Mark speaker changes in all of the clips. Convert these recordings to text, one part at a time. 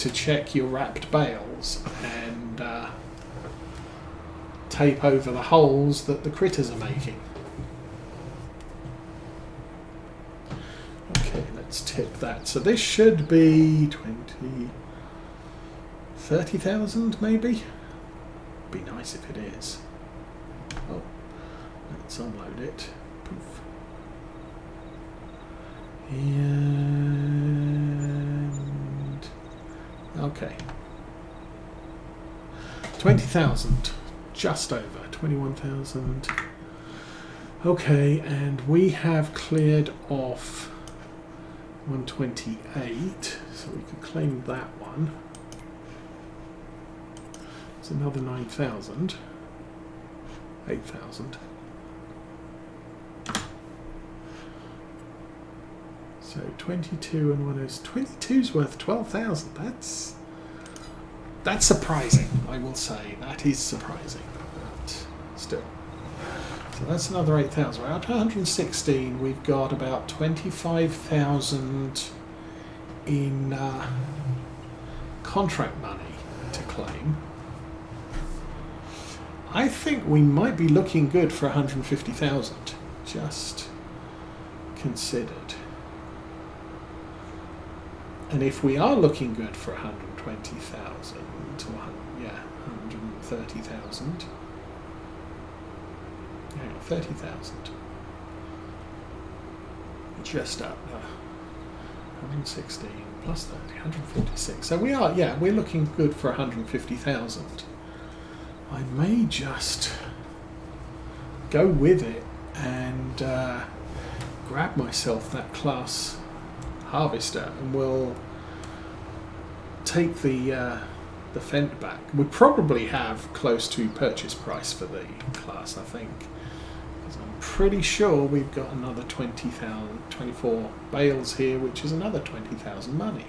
Speaker 1: to check your wrapped bales and tape over the holes that the critters are making. Okay, let's tip that. So this should be 30,000 maybe? Be nice if it is. Oh, let's unload it. Poof. And okay. 20,000. Just over 21,000. Okay, and we have cleared off 128, so we could claim that one. It's another 9,000. 8,000. So 22 and 1 is 22's worth 12,000. That's surprising, I will say. That is surprising, but still. So that's another 8,000. We're out to 116. We've got about 25,000 in contract money to claim. I think we might be looking good for 150,000, just considered. And if we are looking good for 120,000, yeah, 130,000. Yeah, 30,000. Just up 116 plus 30, 146. So we are, yeah, we're looking good for 150,000. I may just go with it and grab myself that class harvester, and we'll take the Fend back. We probably have close to purchase price for the class, I think, because I'm pretty sure we've got another 24 bales here, which is another 20,000 money.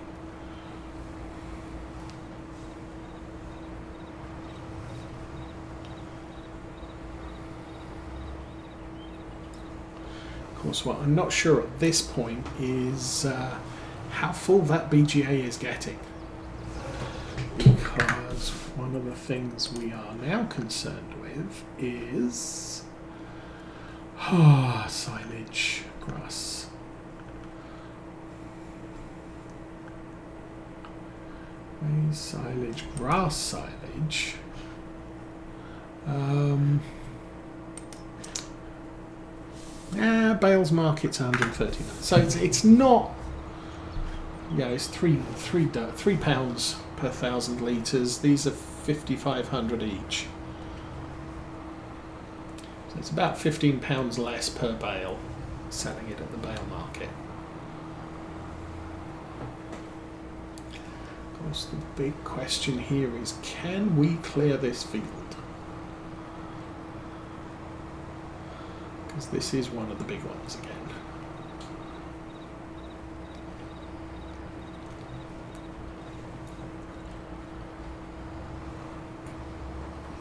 Speaker 1: Of course, what I'm not sure at this point is how full that BGA is getting, because one of the things we are now concerned with is silage, grass. Maize silage, grass silage. Bales market's 139. So it's not. Yeah, it's three pounds per 1,000 litres. These are 5,500 each. So it's about £15 less per bale, selling it at the bale market. Of course, the big question here is, can we clear this field? Because this is one of the big ones again.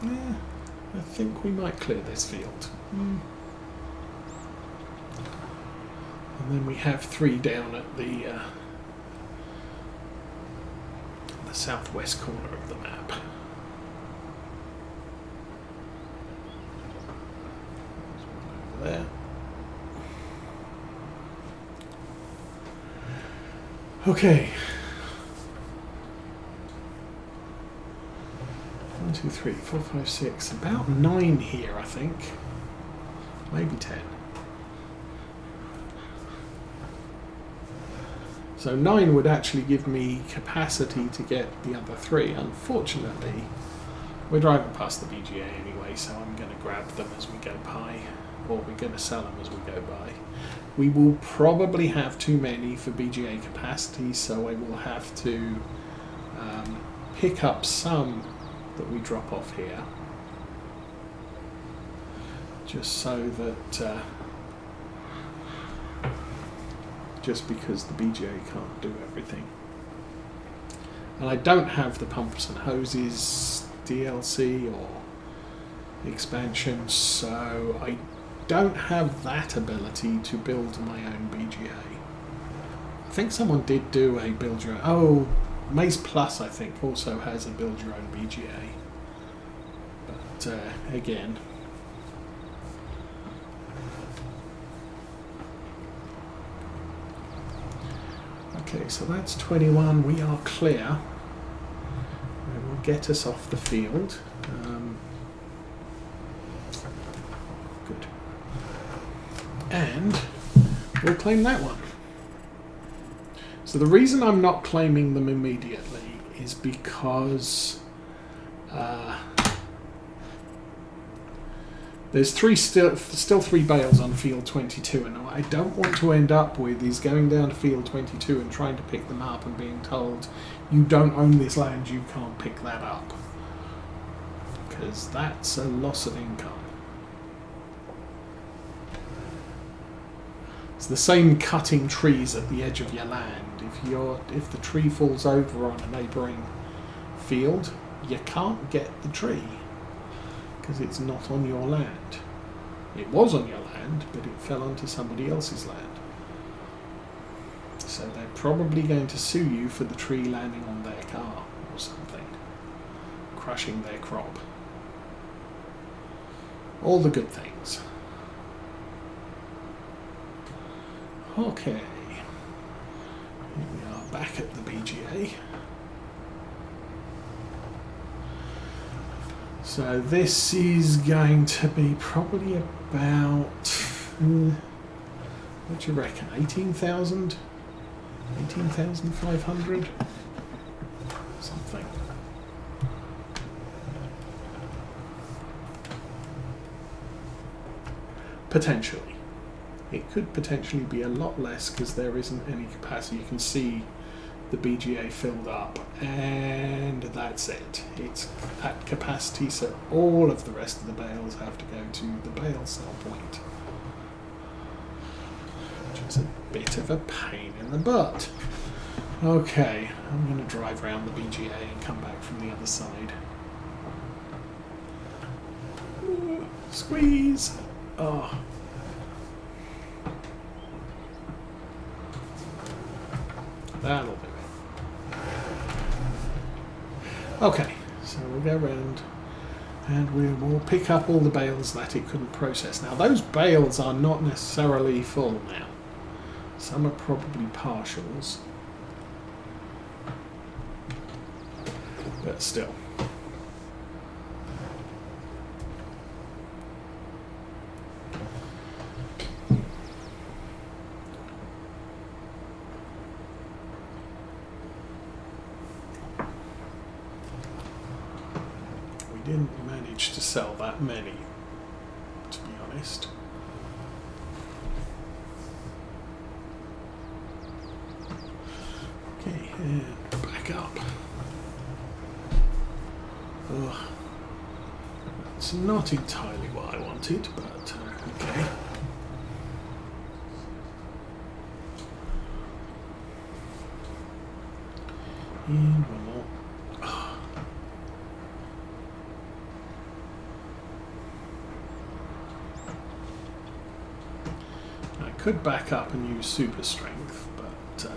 Speaker 1: Yeah, I think we might clear this field. And then we have 3 down at the southwest corner of the map. There's one over there. Okay. 1, 2, 3, 4, 5, 6. About 9 here, I think. Maybe 10. So 9 would actually give me capacity to get the other 3. Unfortunately, we're driving past the BGA anyway, so I'm going to grab them as we go by, or we're going to sell them as we go by. We will probably have too many for BGA capacity, so I will have to pick up some that we drop off here, just so that just because the BGA can't do everything. And I don't have the pumps and hoses DLC or expansion, so I don't have that ability to build my own BGA. I think someone did do a build your own. Oh, Maze Plus, I think, also has a build your own BGA. But again, okay, so that's 21. We are clear. It will get us off the field. Good. And we'll claim that one. So the reason I'm not claiming them immediately is because there's still 3 bales on field 22, and what I don't want to end up with is going down to field 22 and trying to pick them up and being told, you don't own this land, you can't pick that up. Because that's a loss of income. It's the same cutting trees at the edge of your land. If the tree falls over on a neighbouring field, you can't get the tree because it's not on your land. It was on your land, but it fell onto somebody else's land. So they're probably going to sue you for the tree landing on their car or something, crushing their crop. All the good things. Okay. Here we are back at the BGA. So this is going to be probably about, what do you reckon, 18,000? 18,500? Something. Potentially. It could potentially be a lot less because there isn't any capacity. You can see the BGA filled up, and that's it. It's at capacity, so all of the rest of the bales have to go to the bale sell point, which is a bit of a pain in the butt. Okay, I'm going to drive around the BGA and come back from the other side. Squeeze! Oh. That'll do it. Okay, so we'll go around and we will pick up all the bales that it couldn't process. Now those bales are not necessarily full now. Some are probably partials. But still. Didn't manage to sell that many, to be honest. Okay, and back up. Ugh. It's not entirely what I wanted, but okay. And one more. Could back up and use super strength, but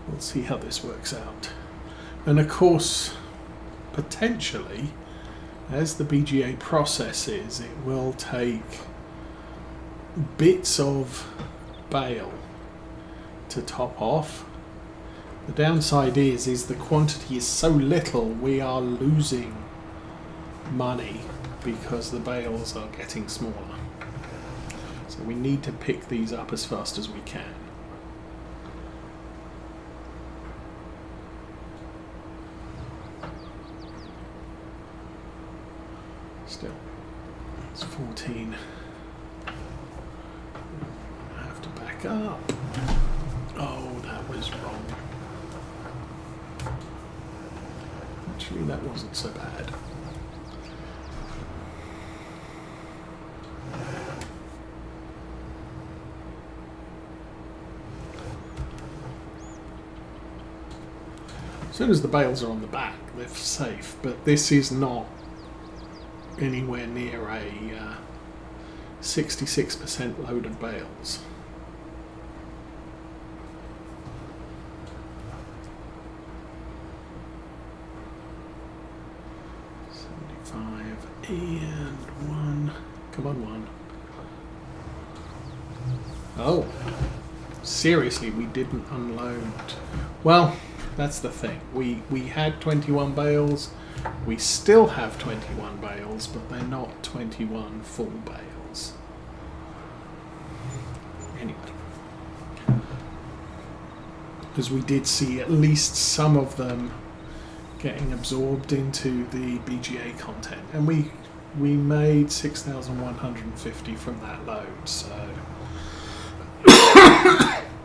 Speaker 1: we'll see how this works out. And of course, potentially, as the BGA processes, it will take bits of bale to top off. The downside is the quantity is so little, we are losing money because the bales are getting smaller. So we need to pick these up as fast as we can. Still, it's 14. I have to back up. Oh, that was wrong. Actually, that wasn't so bad. As soon as the bales are on the back, they're safe, but this is not anywhere near 66% load of bales. And one. Come on, one. Oh. Seriously, we didn't unload. Well, that's the thing. We had 21 bales. We still have 21 bales, but they're not 21 full bales. Anyway. Because we did see at least some of them getting absorbed into the BGA content, and we made 6,150 from that load, so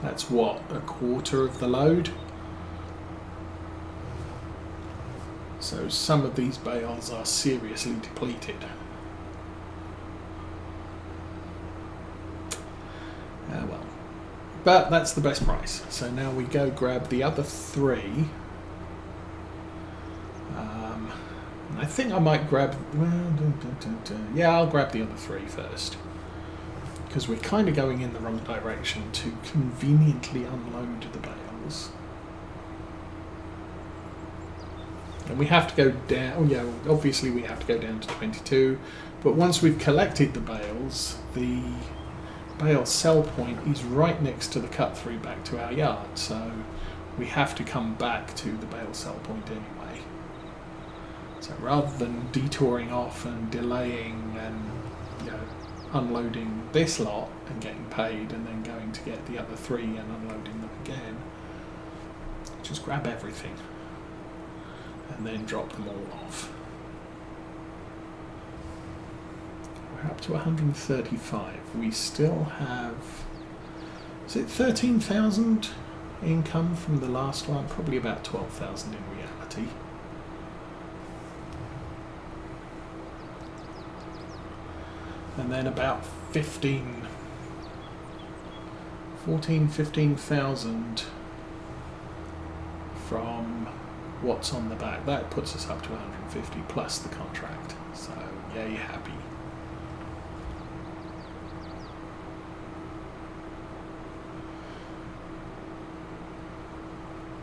Speaker 1: that's what, a quarter of the load. So some of these bales are seriously depleted. Well, but that's the best price. So now we go grab the other three. I think I might grab... Yeah, I'll grab the other three first. Because we're kind of going in the wrong direction to conveniently unload the bales. And we have to go down... Yeah, obviously we have to go down to 22. But once we've collected the bales, the bale sell point is right next to the cut through back to our yard. So we have to come back to the bale sell point anyway. So rather than detouring off and delaying and unloading this lot and getting paid and then going to get the other three and unloading them again, just grab everything and then drop them all off. We're up to 135. We still have, is it 13,000 income from the last one? Probably about 12,000 in reality. And then about 15,000 from what's on the back. That puts us up to 150 plus the contract. So, yeah, you're happy.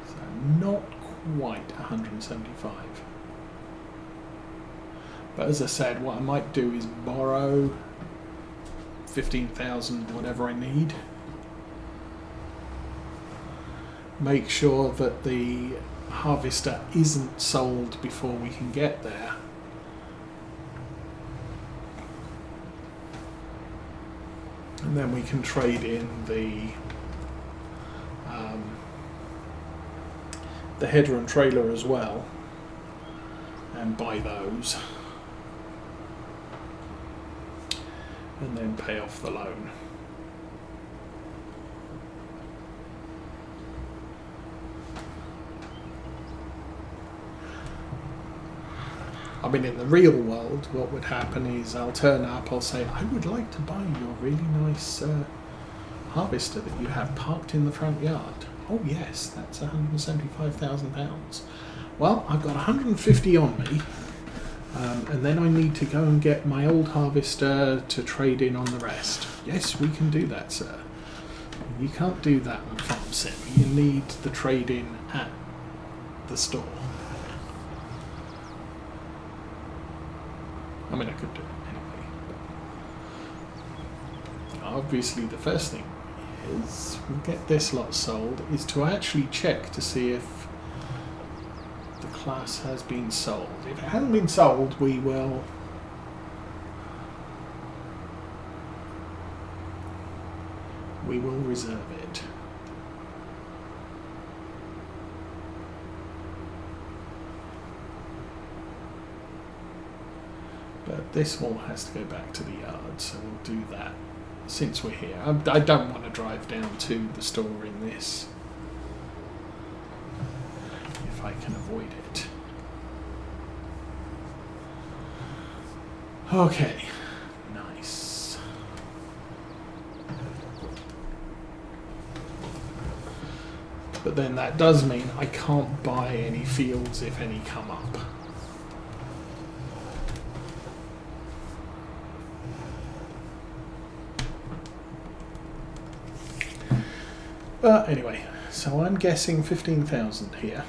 Speaker 1: So, not quite 175. But as I said, what I might do is borrow 15,000, whatever I need. Make sure that the harvester isn't sold before we can get there. And then we can trade in the header and trailer as well and buy those. And then pay off the loan. I mean, in the real world, what would happen is I'll turn up, I'll say, I would like to buy your really nice harvester that you have parked in the front yard. Oh yes, that's £175,000. Well, I've got 150 on me. And then I need to go and get my old harvester to trade in on the rest. Yes, we can do that, sir. You can't do that on Farm Sim. You need the trade in at the store. I mean, I could do it anyway. But obviously, the first thing is we'll get this lot sold is to actually check to see if class has been sold. If it hasn't been sold, we will reserve it. But this all has to go back to the yard, so we'll do that since we're here. I don't want to drive down to the store in this. I can avoid it. Okay, nice. But then that does mean I can't buy any fields if any come up. But anyway, so I'm guessing 15,000 here.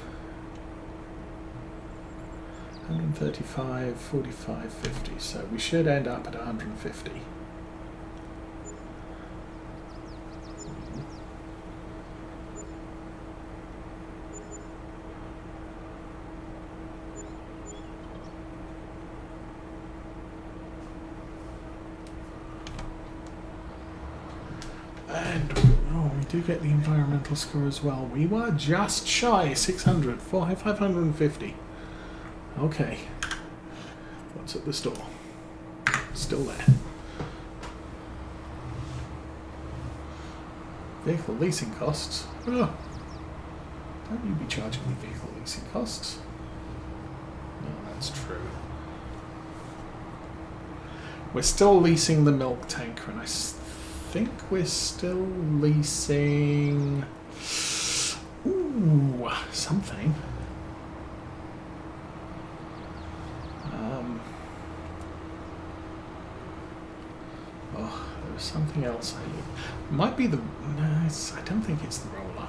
Speaker 1: 135, 45, 50. So we should end up at 150. And we do get the environmental score as well. We were just shy, 600, 550. Okay. What's at the store? Still there. Vehicle leasing costs. Oh. Don't you be charging me vehicle leasing costs? No, that's true. We're still leasing the milk tanker, and I think we're still leasing something. There's something else. Might be the. No, I don't think it's the roller.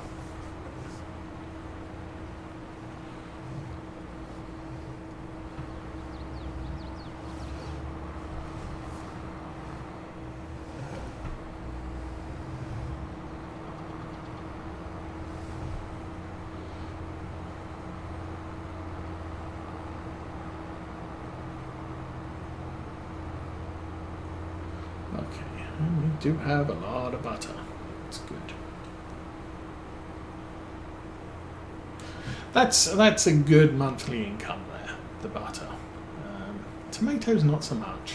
Speaker 1: We do have a lot of butter. That's good. That's a good monthly income there, the butter. Tomatoes, not so much.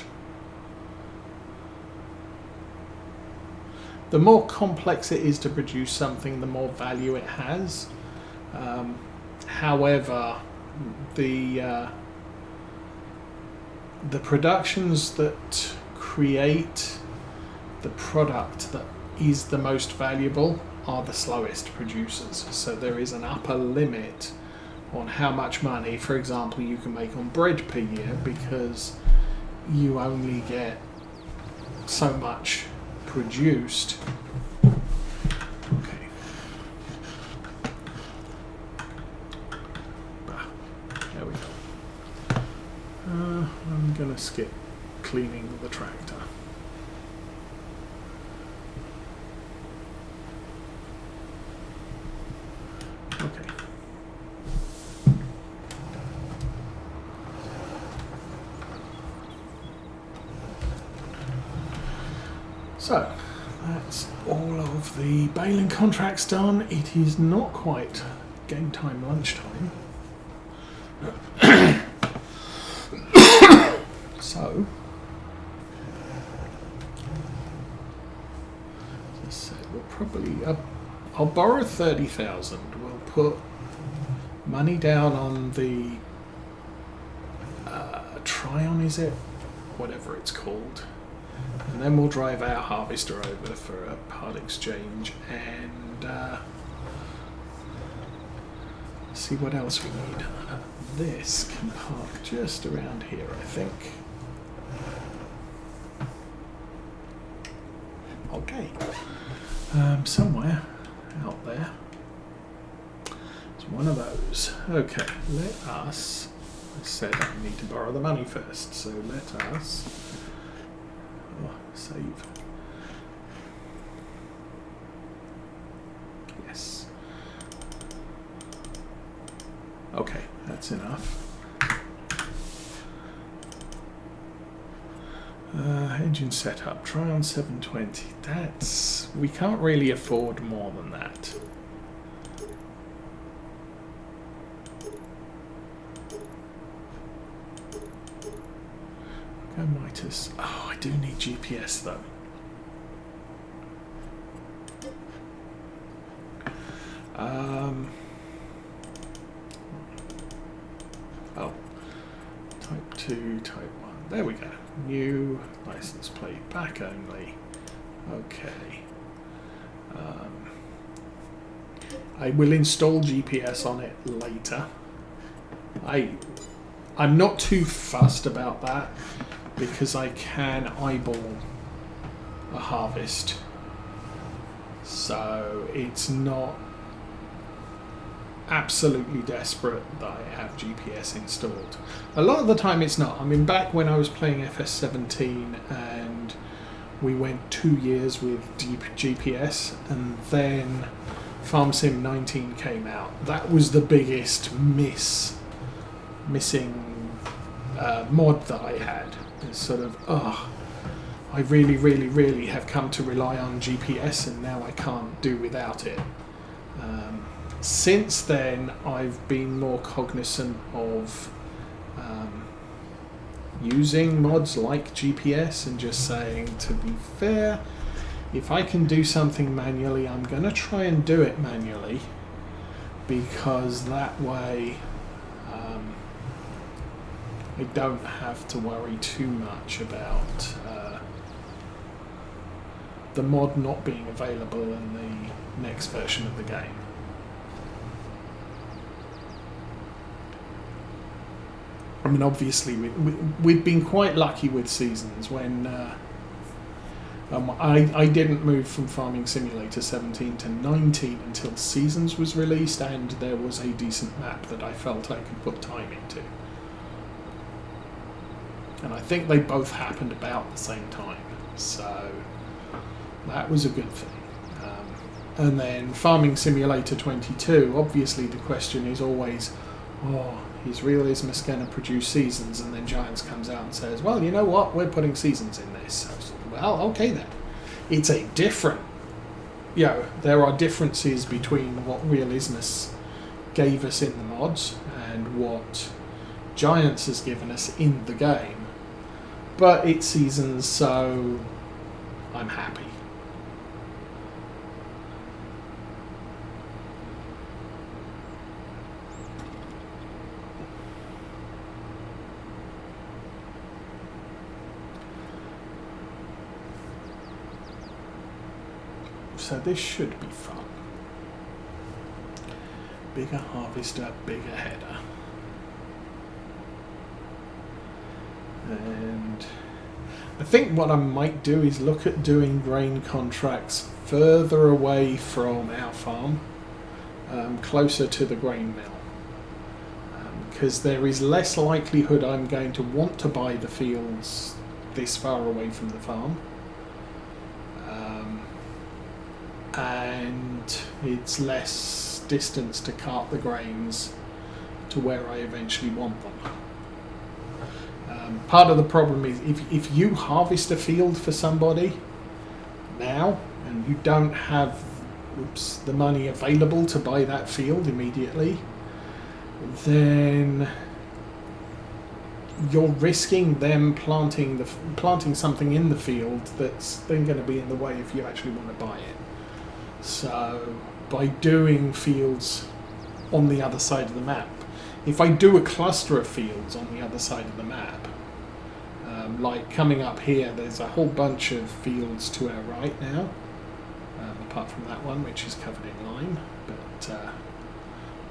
Speaker 1: The more complex it is to produce something, the more value it has. However, the productions that create the product that is the most valuable are the slowest producers. So there is an upper limit on how much money, for example, you can make on bread per year, because you only get so much produced. Okay. There we go. I'm gonna skip cleaning the tractor. Okay. So, that's all of the baling contracts done. It is not quite game time, lunchtime. So, as I said, we'll probably... I'll borrow 30,000. We'll put money down on the Tryon, is it? Whatever it's called. And then we'll drive our harvester over for a part exchange and see what else we need. This can park just around here, I think. Okay. Somewhere out there. It's one of those. Okay, let us... I said I need to borrow the money first, so let us... save. Yes. Okay, that's enough. Engine setup, Tryon 720. That's... we can't really afford more than that. Go Midas. Oh, I do need GPS though. Oh, type 2, type 1. There we go. New license plate, back only. Okay. I will install GPS on it later. I'm not too fussed about that because I can eyeball a harvest. So it's not absolutely desperate that I have GPS installed. A lot of the time it's not. I mean, back when I was playing FS17 and we went 2 years with GPS, and then Farm Sim 19 came out. That was the biggest missing mod that I had. It's sort of, I really, really, really have come to rely on GPS, and now I can't do without it. Since then, I've been more cognizant of using mods like GPS and just saying, to be fair, if I can do something manually, I'm going to try and do it manually, because that way I don't have to worry too much about the mod not being available in the next version of the game. I mean, obviously, we've been quite lucky with seasons when I didn't move from Farming Simulator 17 to 19 until Seasons was released, and there was a decent map that I felt I could put time into. And I think they both happened about the same time, so that was a good thing. And then Farming Simulator 22, obviously the question is always, is Realismus going to produce Seasons? And then Giants comes out and says, well, you know what, we're putting Seasons in this. Well, okay then. It's a different, there are differences between what Realismus gave us in the mods and what Giants has given us in the game. But it's Seasons, so I'm happy. So this should be fun. Bigger harvester, bigger header. And I think what I might do is look at doing grain contracts further away from our farm, closer to the grain mill. Because there is less likelihood I'm going to want to buy the fields this far away from the farm. And it's less distance to cart the grains to where I eventually want them. Part of the problem is if you harvest a field for somebody now and you don't have the money available to buy that field immediately, then you're risking them planting something in the field that's then going to be in the way if you actually want to buy it. So by doing fields on the other side of the map, if I do a cluster of fields on the other side of the map, like coming up here, there's a whole bunch of fields to our right now, apart from that one which is covered in lime, but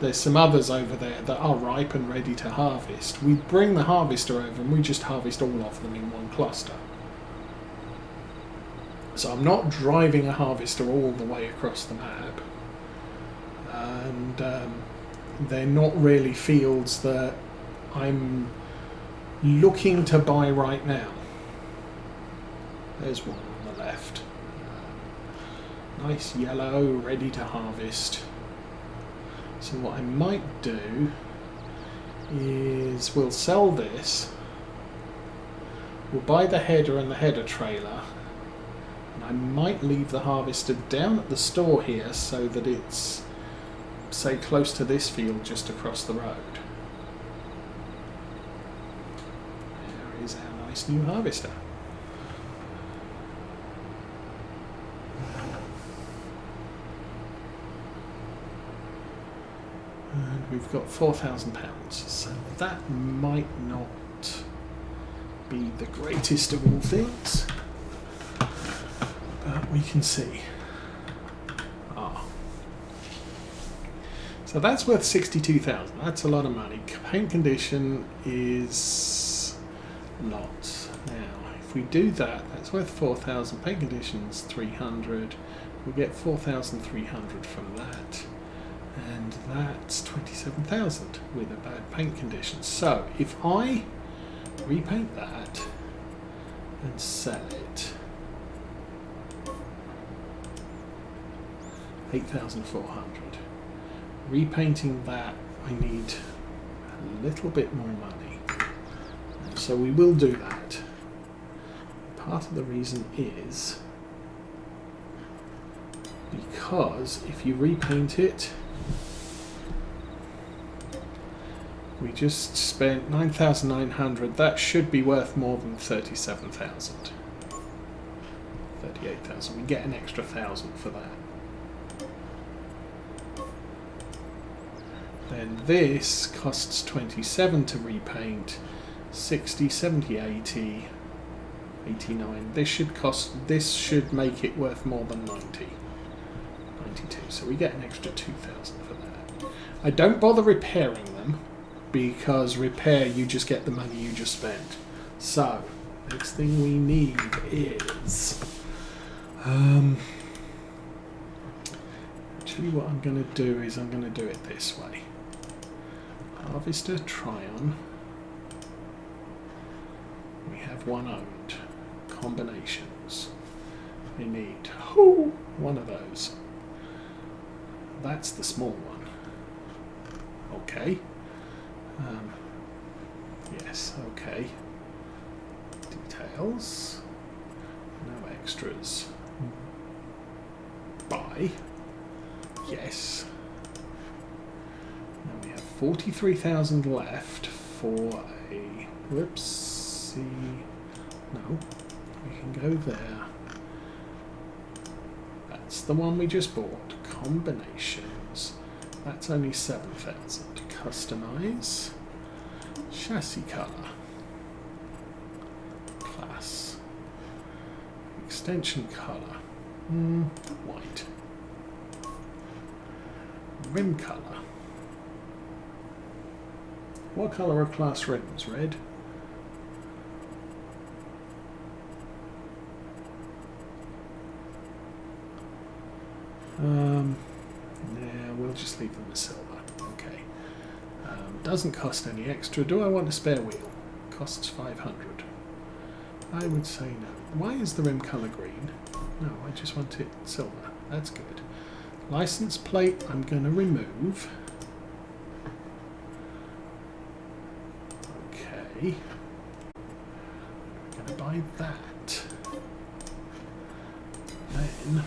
Speaker 1: there's some others over there that are ripe and ready to harvest. We bring the harvester over and we just harvest all of them in one cluster. So I'm not driving a harvester all the way across the map, and they're not really fields that I'm looking to buy right now. There's one on the left. Nice yellow, ready to harvest. So what I might do is we'll sell this, we'll buy the header and the header trailer, and I might leave the harvester down at the store here so that it's, say, close to this field just across the road. There is our nice new harvester. And we've got £4,000, so that might not be the greatest of all things, but we can see. So that's worth 62,000. That's a lot of money. Paint condition is a lot. Now, if we do that, that's worth 4,000. Paint condition's 300. we get 4,300 from that, and that's 27,000 with a bad paint condition. So if I repaint that and sell it, 8,400. Repainting that, I need a little bit more money, so we will do that. Part of the reason is because if you repaint it, we just spent 9,900. That should be worth more than 37,000. 38,000. We get an extra 1,000 for that. Then this costs 27 to repaint, 60, 70, 80, 89. This should make it worth more than 90. 92. So we get an extra 2,000 for that. I don't bother repairing them, because repair, you just get the money you just spent. So next thing we need is actually what I'm going to do is I'm going to do it this way. Harvester Tryon. We have one owned. Combinations. We need one of those. That's the small one. Okay. Yes, okay. Details. No extras. Buy. Yes. Now we have 43,000 left for a... Whoopsie. No. We can go there. That's the one we just bought. Combinations. That's only 7,000. Customize. Chassis color. Class. Extension color. White. Rim color. What color are class rims? Red? Yeah, we'll just leave them as silver. Okay. Doesn't cost any extra. Do I want a spare wheel? Costs 500. I would say no. Why is the rim colour green? No, I just want it silver. That's good. License plate I'm going to remove. Okay. I'm going to buy that. Then